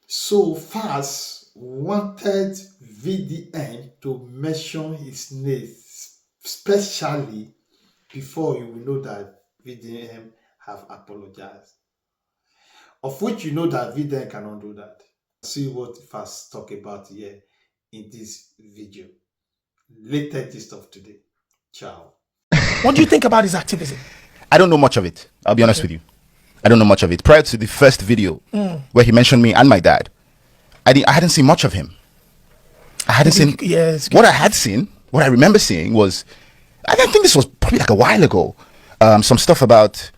So Fast wanted VDM to mention his name specially before you will know that VDM have apologized. Of which you know that VDM cannot do that. See what Fast talk about here in this video. Latest gist of today. Ciao. What do you think about his activism? I don't know much of it. I'll be honest with you. I don't know much of it. Prior to the first video where he mentioned me and my dad, I hadn't seen much of him. I hadn't seen. Yes. What I had seen, what I remember seeing was, I think this was probably like a while ago. Some stuff about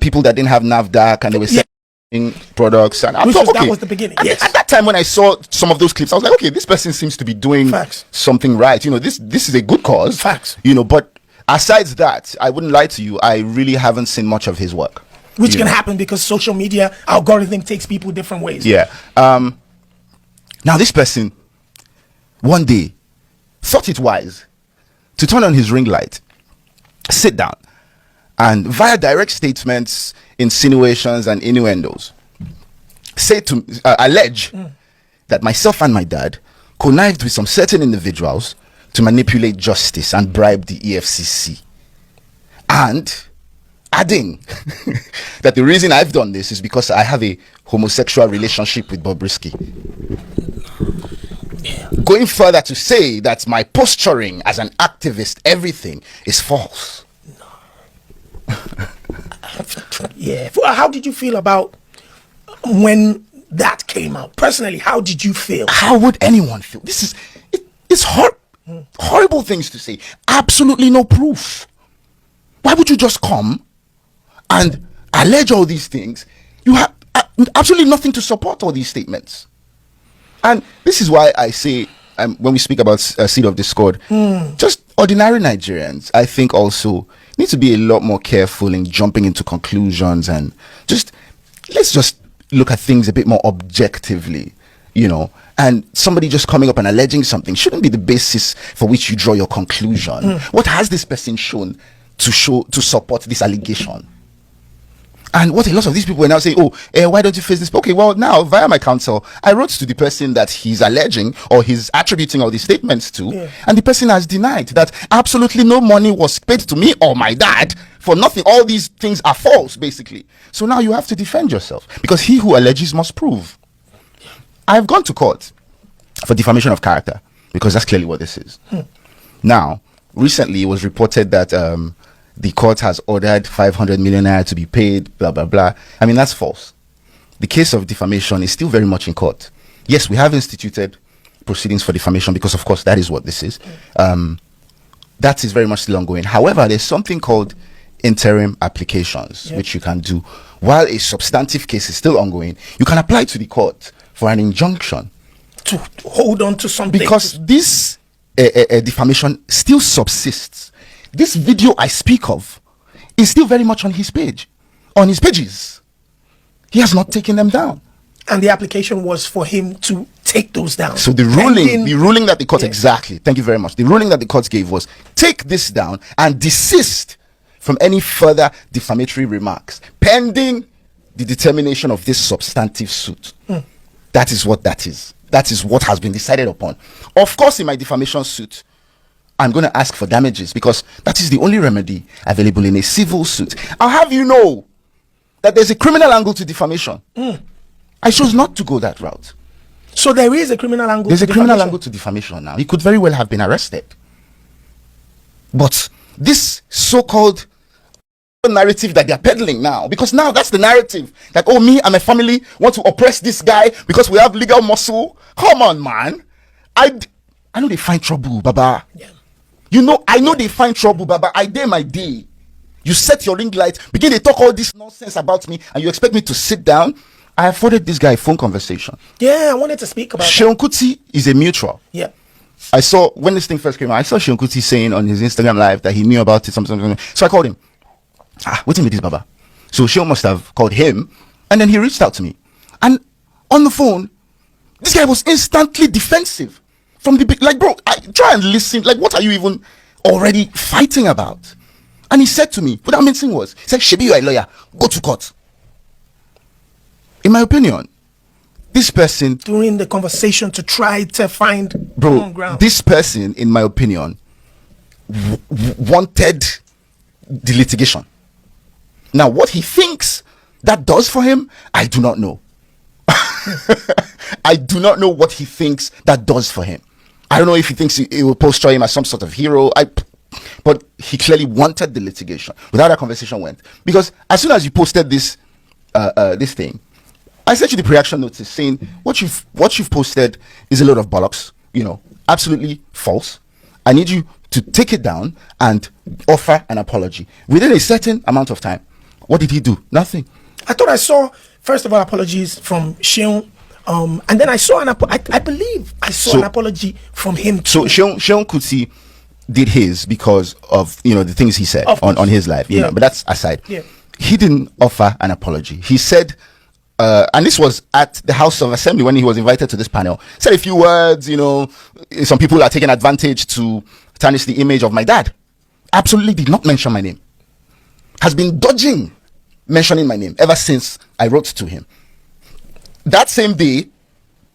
people that didn't have NAVDAC and they were selling products. And I thought, okay, that was the beginning. Yes. At that time when I saw some of those clips, I was like, okay, this person seems to be doing something right. You know, this is a good cause. Facts. You know, but aside that, I wouldn't lie to you. I really haven't seen much of his work. Which can happen because social media algorithm takes people different ways. Yeah. Now this person one day thought it wise to turn on his ring light, sit down, and via direct statements, insinuations, and innuendos, allege that myself and my dad connived with some certain individuals to manipulate justice and bribe the EFCC. And adding that the reason I've done this is because I have a homosexual relationship with Bobrisky. Going further to say that my posturing as an activist, everything is false. Yeah. How did you feel about when that came out? Personally, how did you feel? How would anyone feel? It's horrible things to say. Absolutely no proof. Why would you just come and allege all these things? You have absolutely nothing to support all these statements. And this is why I say, when we speak about seed of discord, just ordinary Nigerians, I think also need to be a lot more careful in jumping into conclusions and let's just look at things a bit more objectively, you know. And somebody just coming up and alleging something shouldn't be the basis for which you draw your conclusion. What has this person shown to support this allegation? And what a lot of these people will now say, why don't you face this? Okay, well, now, via my counsel, I wrote to the person that he's alleging or he's attributing all these statements to, and the person has denied that absolutely no money was paid to me or my dad for nothing. All these things are false, basically. So now you have to defend yourself, because he who alleges must prove. I've gone to court for defamation of character, because that's clearly what this is. Now, recently it was reported that the court has ordered 500 million naira to be paid, blah, blah, blah. I mean, that's false. The case of defamation is still very much in court. Yes, we have instituted proceedings for defamation because, of course, that is what this is. That is very much still ongoing. However, there's something called interim applications, which you can do. While a substantive case is still ongoing, you can apply to the court for an injunction. To hold on to something. Because this defamation still subsists. This video I speak of is still very much on his page, on his pages. He has not taken them down. And the application was for him to take those down. So the ruling that the court, exactly, thank you very much. The ruling that the court gave was, take this down and desist from any further defamatory remarks, pending the determination of this substantive suit. That is what that is. That is what has been decided upon. Of course, in my defamation suit, I'm going to ask for damages, because that is the only remedy available in a civil suit. I'll have you know that there's a criminal angle to defamation. I chose not to go that route. So there is a criminal angle. There's a criminal angle to defamation now. He could very well have been arrested. But this so-called narrative that they're peddling now, because now that's the narrative that, me and my family want to oppress this guy because we have legal muscle. Come on, man. I know they find trouble, Baba. You know, I know they find trouble, Baba. I dare my day. You set your ring light, begin to talk all this nonsense about me, and you expect me to sit down? I afforded this guy a phone conversation. Yeah, I wanted to speak about Seun Kuti is a mutual. Yeah. I saw, when this thing first came out, I saw Seun Kuti saying on his Instagram live that he knew about it, something. So I called him. What's in with this, Baba? So Seun must have called him, and then he reached out to me. And on the phone, this guy was instantly defensive. From the like, bro, try and listen. Like, what are you even already fighting about? And he said to me, without mincing words, he said, Shebi, you're a lawyer, go to court. In my opinion, this person, during the conversation to try to find common bro, ground. this person, in my opinion, wanted the litigation. Now, what he thinks that does for him, I do not know. I do not know what he thinks that does for him. I don't know if he thinks it will posture him as some sort of hero. But he clearly wanted the litigation. Without that conversation went, because as soon as you posted this this thing, I sent you the reaction notice saying what you've posted is a load of bollocks. You know, absolutely false. I need you to take it down and offer an apology within a certain amount of time. What did he do? Nothing. I thought I saw, first of all, apologies from Sheon, and then I saw I believe I saw an apology from him too. So Sheon Kuti did his because of, you know, the things he said on his live, you know, but that's aside. Yeah. He didn't offer an apology. He said, and this was at the House of Assembly when he was invited to this panel, said a few words, you know, some people are taking advantage to tarnish the image of my dad. Absolutely did not mention my name. Has been dodging mentioning my name ever since I wrote to him. That same day,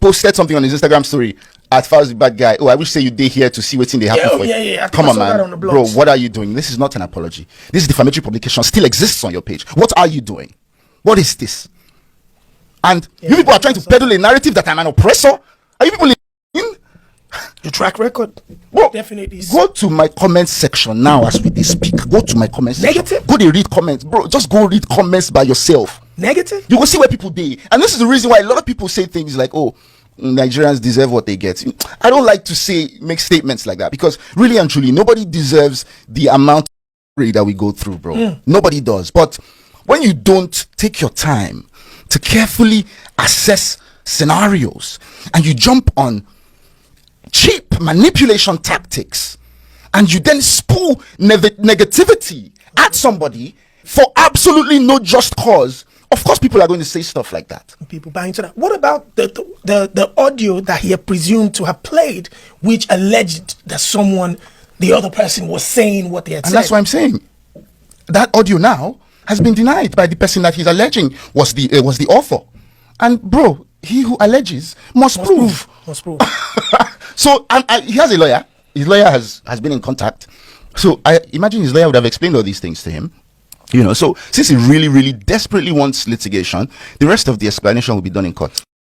posted something on his Instagram story at falz the bad guy. Oh, I wish say you day here to see what's in the happen for you. Yeah. Come on, man. Bro, what are you doing? This is not an apology. This defamatory publication still exists on your page. What are you doing? What is this? And you people are trying to peddle a narrative that I'm an oppressor. Are you people in? Your track record, Bro, definitely. go to my comment section now as we speak. Go to my comment section. Negative? Go to read comments. Bro, just go read comments by yourself. Negative? You will see where people be. And this is the reason why a lot of people say things like, oh, Nigerians deserve what they get. I don't like to make statements like that, because really and truly, nobody deserves the amount of that we go through, bro. Nobody does. But when you don't take your time to carefully assess scenarios and you jump on cheap manipulation tactics and you then spew negativity at somebody for absolutely no just cause, of course people are going to say stuff like that. People buying into that. What about the audio that he had presumed to have played, which alleged that the other person was saying what they had said? And that's what I'm saying. That audio now has been denied by the person that he's alleging was the author. And bro, he who alleges must prove. Must prove. So he has a lawyer. His lawyer has been in contact. So I imagine his lawyer would have explained all these things to him. You know, so since he really, really desperately wants litigation, the rest of the explanation will be done in court.